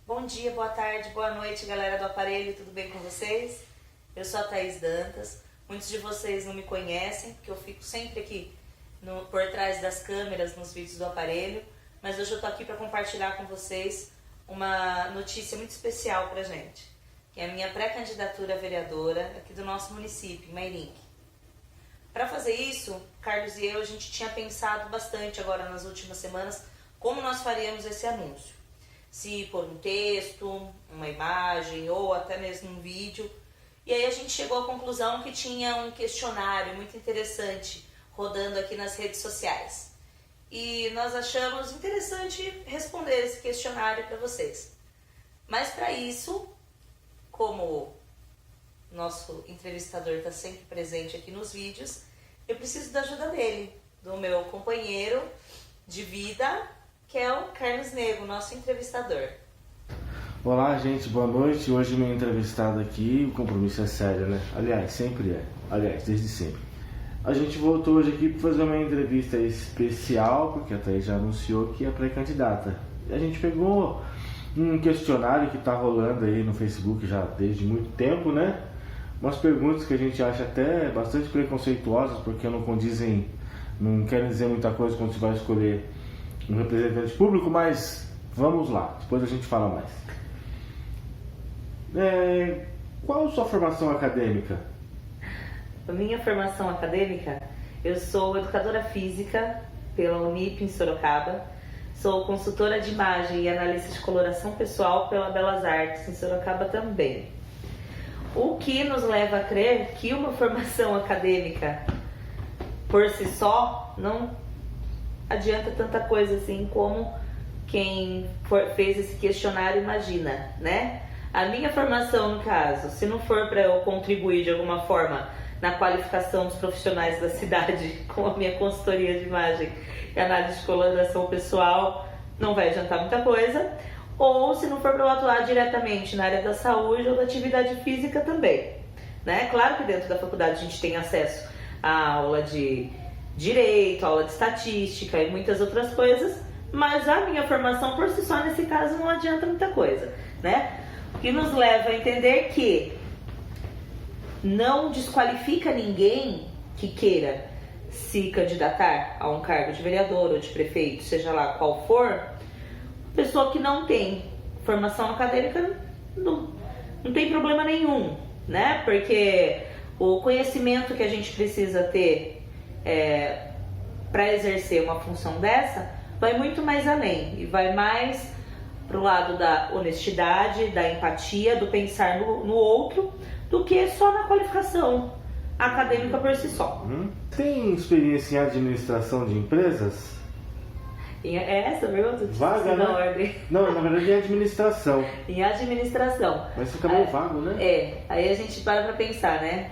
Bom dia, boa tarde, boa noite, galera do aparelho, tudo bem com vocês? Eu sou a Thaís Dantas. Muitos de vocês não me conhecem, porque eu fico sempre aqui por trás das câmeras nos vídeos do aparelho, mas hoje eu tô aqui para compartilhar com vocês uma notícia muito especial pra gente, que é a minha pré-candidatura a vereadora aqui do nosso município, em Mairinque. Para fazer isso, Carlos e eu, a gente tinha pensado bastante agora nas últimas semanas como nós faríamos esse anúncio. Se por um texto, uma imagem ou até mesmo um vídeo. E aí a gente chegou à conclusão que tinha um questionário muito interessante rodando aqui nas redes sociais. E nós achamos interessante responder esse questionário para vocês. Mas para isso, como nosso entrevistador está sempre presente aqui nos vídeos, eu preciso da ajuda dele, do meu companheiro de vida, que é o Carlos Nego, nosso entrevistador. Olá, gente, boa noite. Hoje meu entrevistado aqui, o compromisso é sério, né? Aliás, sempre é. Aliás, desde sempre. A gente voltou hoje aqui para fazer uma entrevista especial, porque a Thaís já anunciou que é pré-candidata. E a gente pegou um questionário que está rolando aí no Facebook já desde muito tempo, né? Umas perguntas que a gente acha até bastante preconceituosas, porque não condizem, não querem dizer muita coisa quando você vai escolher um representante público, mas vamos lá, depois a gente fala mais. Qual a sua formação acadêmica? A minha formação acadêmica, eu sou educadora física pela Unip em Sorocaba, sou consultora de imagem e analista de coloração pessoal pela Belas Artes em Sorocaba também. O que nos leva a crer que uma formação acadêmica por si só não adianta tanta coisa assim como quem fez esse questionário imagina, né? A minha formação, no caso, se não for para eu contribuir de alguma forma na qualificação dos profissionais da cidade com a minha consultoria de imagem e análise de coloração pessoal, não vai adiantar muita coisa. Ou se não for para eu atuar diretamente na área da saúde ou da atividade física também, né? Claro que dentro da faculdade a gente tem acesso à aula de direito, aula de estatística e muitas outras coisas, mas a minha formação por si só nesse caso não adianta muita coisa, né? O que nos leva a entender que não desqualifica ninguém que queira se candidatar a um cargo de vereador ou de prefeito, seja lá qual for, pessoa que não tem formação acadêmica não tem problema nenhum, né? Porque o conhecimento que a gente precisa ter para exercer uma função dessa vai muito mais além e vai mais pro lado da honestidade, da empatia, do pensar no outro, do que só na qualificação acadêmica por si só. Tem experiência em administração de empresas? É essa a pergunta? Vaga, né? Ordem. Não, na verdade é administração. Em administração. Mas fica meio vago, né? Aí a gente para pensar, né?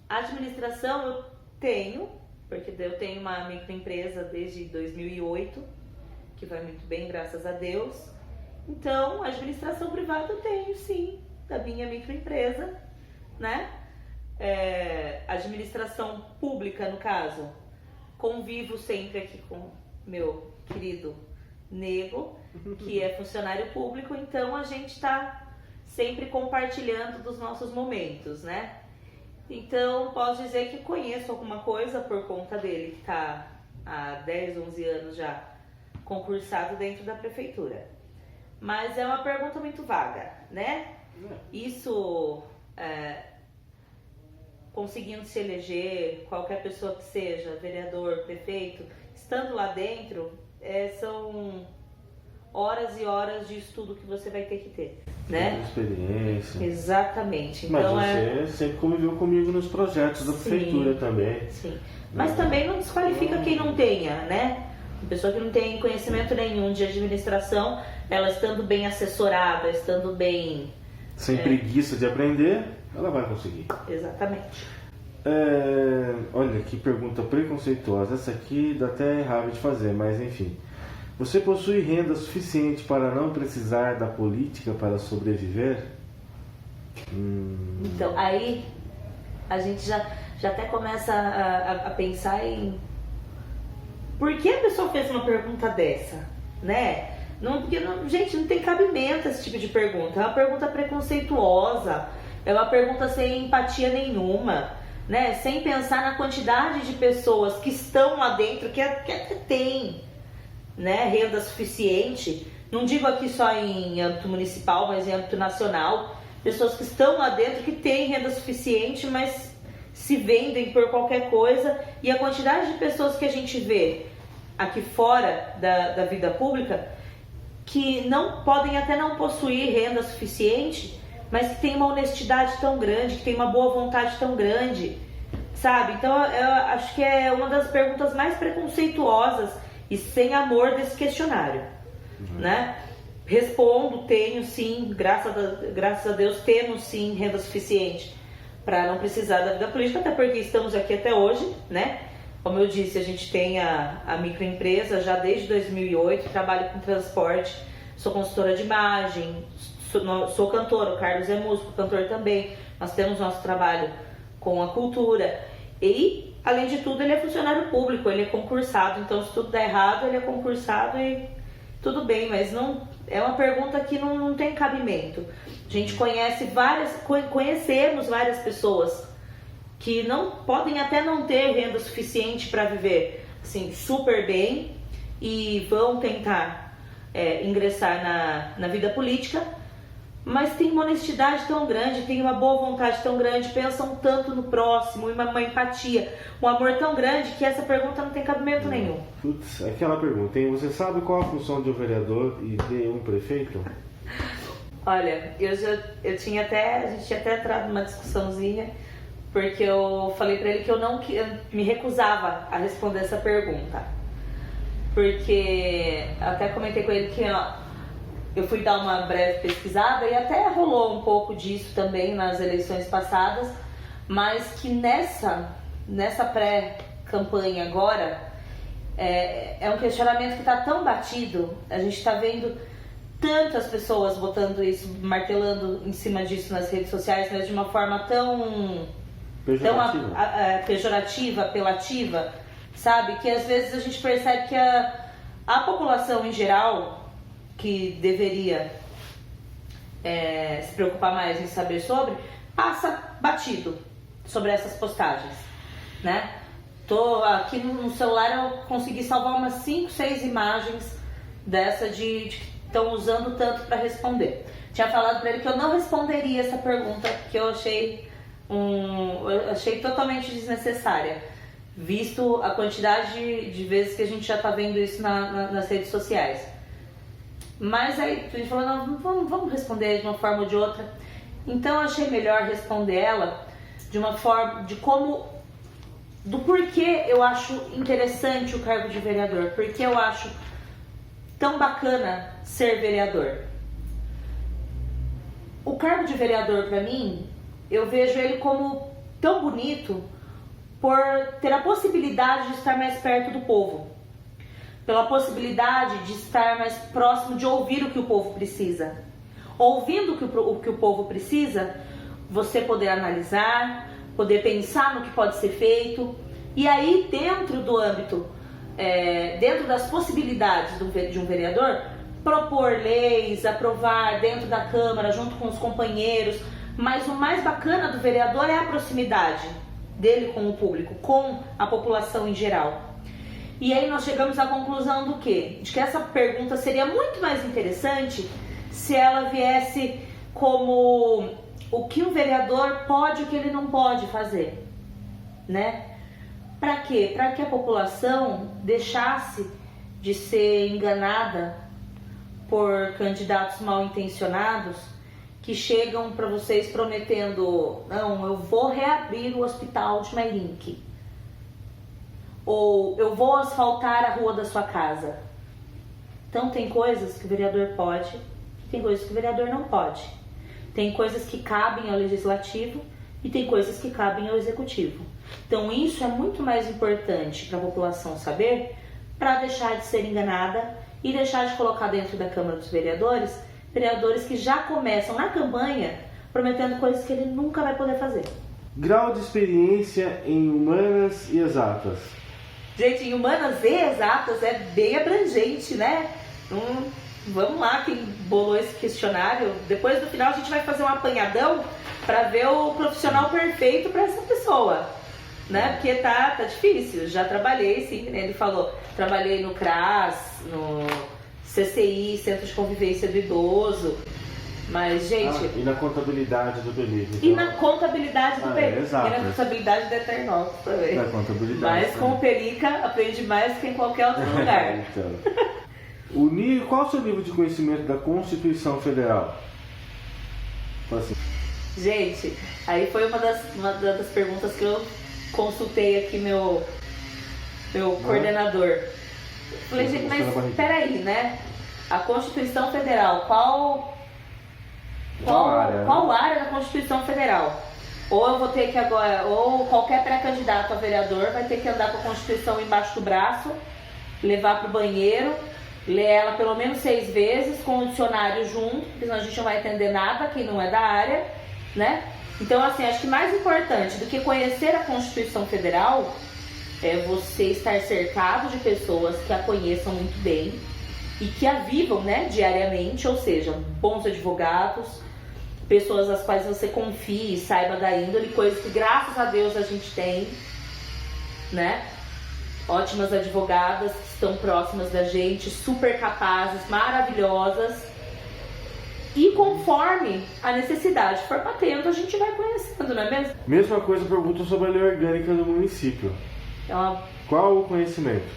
A administração eu tenho, porque eu tenho uma microempresa desde 2008, que vai muito bem, graças a Deus. Então, a administração privada eu tenho, sim, da minha microempresa, né? Administração pública, no caso, convivo sempre aqui com meu querido Nego, que é funcionário público, então a gente está sempre compartilhando dos nossos momentos, né? Então, posso dizer que conheço alguma coisa por conta dele, que está há 10, 11 anos já concursado dentro da prefeitura. Mas é uma pergunta muito vaga, né? Isso, conseguindo se eleger, qualquer pessoa que seja, vereador, prefeito, estando lá dentro, são horas e horas de estudo que você vai ter que ter, né? Experiência. Exatamente. Mas então, você sempre conviveu comigo nos projetos da prefeitura também. Sim, mas também não desqualifica quem não tenha, né? Uma pessoa que não tem conhecimento nenhum de administração, ela estando bem assessorada, estando bem... Sem preguiça de aprender, ela vai conseguir. Exatamente. Olha, que pergunta preconceituosa. Essa aqui dá até raiva de fazer, mas enfim. Você possui renda suficiente para não precisar da política para sobreviver? Então, aí a gente já até começa a pensar em... Por que a pessoa fez uma pergunta dessa, né? Gente, não tem cabimento esse tipo de pergunta. É uma pergunta preconceituosa, é uma pergunta sem empatia nenhuma, né? Sem pensar na quantidade de pessoas que estão lá dentro, que até tem, né, renda suficiente. Não digo aqui só em âmbito municipal, mas em âmbito nacional. Pessoas que estão lá dentro, que têm renda suficiente, mas se vendem por qualquer coisa. E a quantidade de pessoas que a gente vê aqui fora da vida pública, que não podem até não possuir renda suficiente, mas que tem uma honestidade tão grande, que tem uma boa vontade tão grande, sabe? Então eu acho que é uma das perguntas mais preconceituosas e sem amor desse questionário, né? Respondo, tenho sim, graças a Deus temos sim renda suficiente para não precisar da vida política, até porque estamos aqui até hoje, né? Como eu disse, a gente tem a microempresa já desde 2008, trabalho com transporte, sou consultora de imagem, sou cantora, o Carlos é músico, cantor também. Nós temos nosso trabalho com a cultura e, além de tudo, ele é funcionário público, ele é concursado, então se tudo der errado, ele é concursado e tudo bem, mas não é uma pergunta que não tem cabimento. A gente conhecemos várias pessoas que não podem até não ter renda suficiente para viver assim, super bem e vão tentar ingressar na vida política, mas tem uma honestidade tão grande, tem uma boa vontade tão grande, pensam tanto no próximo, uma empatia, um amor tão grande que essa pergunta não tem cabimento nenhum. Putz, aquela pergunta, hein? Você sabe qual a função de um vereador e de um prefeito? Olha, a gente tinha até entrado numa discussãozinha, porque eu falei pra ele que eu me recusava a responder essa pergunta. Porque até comentei com ele que eu fui dar uma breve pesquisada e até rolou um pouco disso também nas eleições passadas, mas que nessa pré-campanha agora é um questionamento que está tão batido, a gente está vendo tantas pessoas botando isso, martelando em cima disso nas redes sociais, mas de uma forma tão pejorativa, apelativa, sabe? Que às vezes a gente percebe que a população em geral, que deveria se preocupar mais em saber sobre, passa batido sobre essas postagens, né? Tô aqui no celular, eu consegui salvar umas 5, 6 imagens dessa de que estão usando tanto para responder. Tinha falado para ele que eu não responderia essa pergunta, que eu achei totalmente desnecessária, visto a quantidade de vezes que a gente já está vendo isso nas redes sociais. Mas aí a gente falou, não, vamos responder de uma forma ou de outra. Então eu achei melhor responder ela de uma forma, do porquê eu acho interessante o cargo de vereador, porque eu acho tão bacana ser vereador. O cargo de vereador, para mim, eu vejo ele como tão bonito por ter a possibilidade de estar mais perto do povo, pela possibilidade de estar mais próximo, de ouvir o que o povo precisa. Ouvindo o que o povo precisa, você poder analisar, poder pensar no que pode ser feito, e aí dentro do âmbito, dentro das possibilidades de um vereador, propor leis, aprovar dentro da Câmara, junto com os companheiros. Mas o mais bacana do vereador é a proximidade dele com o público, com a população em geral. E aí nós chegamos à conclusão do quê? De que essa pergunta seria muito mais interessante se ela viesse como o que o vereador pode e o que ele não pode fazer, né? Para quê? Para que a população deixasse de ser enganada por candidatos mal intencionados que chegam para vocês prometendo, não, eu vou reabrir o hospital de Mairink, ou eu vou asfaltar a rua da sua casa. Então tem coisas que o vereador pode, tem coisas que o vereador não pode. Tem coisas que cabem ao legislativo e tem coisas que cabem ao executivo. Então isso é muito mais importante para a população saber, para deixar de ser enganada e deixar de colocar dentro da Câmara dos Vereadores que já começam na campanha prometendo coisas que ele nunca vai poder fazer. Grau de experiência em humanas e exatas. Gente, em humanas e exatas é bem abrangente, né? vamos lá, quem bolou esse questionário, depois no final a gente vai fazer um apanhadão para ver o profissional perfeito para essa pessoa, né? Porque tá difícil. Já trabalhei, sim, né? Ele falou, trabalhei no CRAS, no CCI, Centro de Convivência do Idoso. Mas, gente... e na contabilidade do Beleza. Então... E na contabilidade do Beleza. Exato. E na contabilidade da Eternópolis também. Na contabilidade. Mas com o Perica aprende mais que em qualquer outro lugar. Então. Qual o seu nível de conhecimento da Constituição Federal? Assim. Gente, aí foi uma das perguntas que eu consultei aqui meu coordenador. Falei, gente, mas peraí, né? A Constituição Federal, qual área da Constituição Federal? Ou eu vou ter que agora, ou qualquer pré-candidato a vereador vai ter que andar com a Constituição embaixo do braço, levar pro banheiro, ler ela pelo menos 6 vezes, com o dicionário junto, porque senão a gente não vai entender nada, quem não é da área, né? Então, assim, acho que mais importante do que conhecer a Constituição Federal é você estar cercado de pessoas que a conheçam muito bem e que a vivam, né, diariamente, ou seja, bons advogados, pessoas às quais você confie e saiba da índole, coisas que graças a Deus a gente tem, né? Ótimas advogadas que estão próximas da gente, super capazes, maravilhosas. E conforme a necessidade for batendo, a gente vai conhecendo, não é mesmo? Mesma coisa, pergunta sobre a lei orgânica do município. Qual o conhecimento?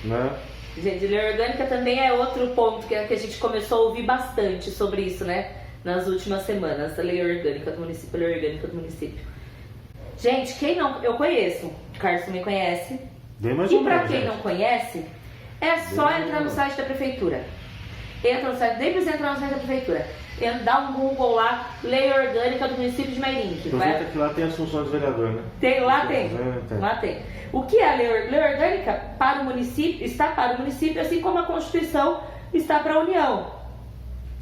Né? Gente, lei orgânica também é outro ponto que a gente começou a ouvir bastante sobre isso, né? Nas últimas semanas, a lei orgânica do município, a lei orgânica do município. Gente, quem não... Eu conheço, o Carlos também conhece. E pra quem não conhece, é só entrar no site da prefeitura. Entra no site, nem precisa entrar no site da prefeitura. Dá um Google lá, lei orgânica do município de Mairinque. Aproveita que lá tem as funções do vereador, né? Lá tem. O que é a lei orgânica? Para o município, está para o município, assim como a Constituição está para a União.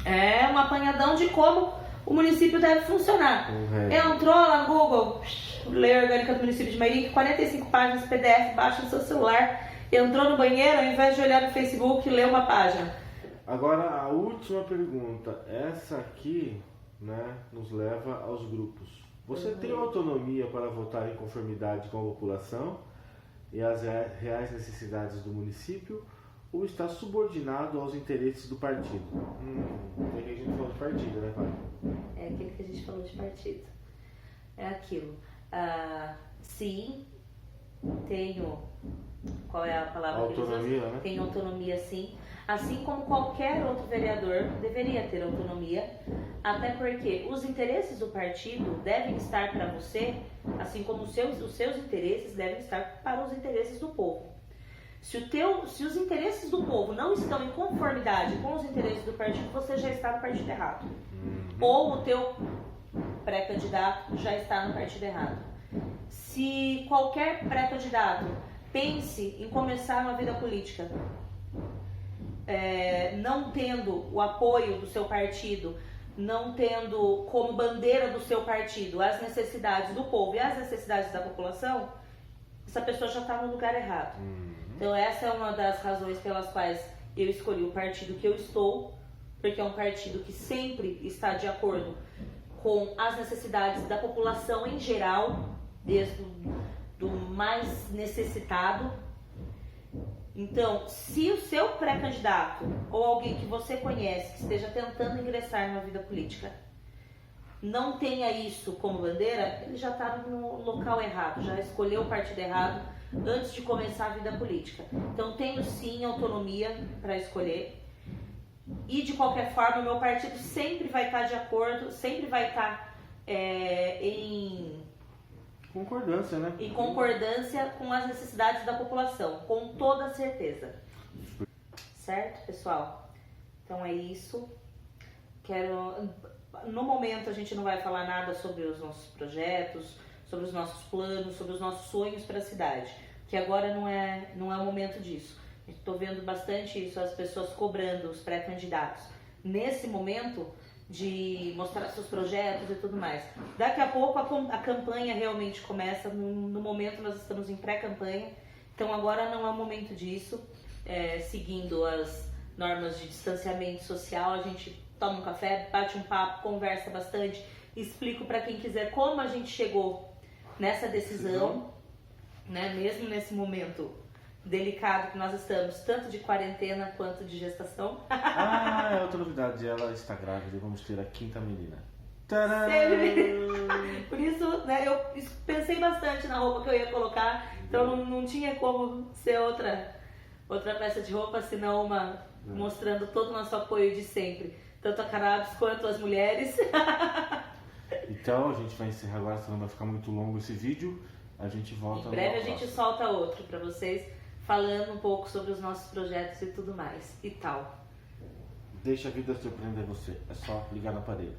É um apanhadão de como o município deve funcionar. Entrou lá no Google, lei orgânica do município de Mairinque, 45 páginas PDF, baixa no seu celular. Entrou no banheiro, ao invés de olhar no Facebook, lê uma página. Agora, a última pergunta. Essa aqui, né, nos leva aos grupos. Você tem autonomia para votar em conformidade com a população e as reais necessidades do município ou está subordinado aos interesses do partido? É que a gente falou de partido, né, pai? É aquilo que a gente falou de partido. É aquilo. Sim, tenho... Qual é a palavra? Autonomia, né? Tenho autonomia, sim. Assim como qualquer outro vereador deveria ter autonomia, até porque os interesses do partido devem estar para você, assim como os seus interesses devem estar para os interesses do povo. Se os interesses do povo não estão em conformidade com os interesses do partido, você já está no partido errado. Ou o teu pré-candidato já está no partido errado. Se qualquer pré-candidato pense em começar uma vida política, não tendo o apoio do seu partido, não tendo como bandeira do seu partido as necessidades do povo e as necessidades da população, essa pessoa já está no lugar errado. Então essa é uma das razões pelas quais eu escolhi o partido que eu estou, porque é um partido que sempre está de acordo com as necessidades da população em geral, desde do mais necessitado. Então, se o seu pré-candidato ou alguém que você conhece que esteja tentando ingressar numa vida política não tenha isso como bandeira, ele já está no local errado, já escolheu o partido errado antes de começar a vida política. Então, tenho sim autonomia para escolher e, de qualquer forma, o meu partido sempre vai estar de acordo, sempre vai estar em concordância, né? Em concordância com as necessidades da população, com toda certeza. Certo, pessoal? Então é isso. No momento a gente não vai falar nada sobre os nossos projetos, sobre os nossos planos, sobre os nossos sonhos para a cidade, que agora não é o momento disso. Estou vendo bastante isso, as pessoas cobrando os pré-candidatos. Nesse momento de mostrar seus projetos e tudo mais. Daqui a pouco a campanha realmente começa, no momento nós estamos em pré-campanha, então agora não é o momento disso, seguindo as normas de distanciamento social, a gente toma um café, bate um papo, conversa bastante, explico para quem quiser como a gente chegou nessa decisão, né? Mesmo nesse momento delicado que nós estamos, tanto de quarentena quanto de gestação. Ah, é outra novidade, ela está grávida e vamos ter a quinta menina. Tcharam! Por isso, né, eu pensei bastante na roupa que eu ia colocar, então não tinha como ser outra peça de roupa, senão uma mostrando todo o nosso apoio de sempre, tanto a cannabis quanto as mulheres. Então a gente vai encerrar agora, senão vai ficar muito longo esse vídeo. A gente volta Em breve no a gente próximo. solta outro para vocês, falando um pouco sobre os nossos projetos e tudo mais, e tal. Deixa a vida surpreender você, é só ligar no aparelho.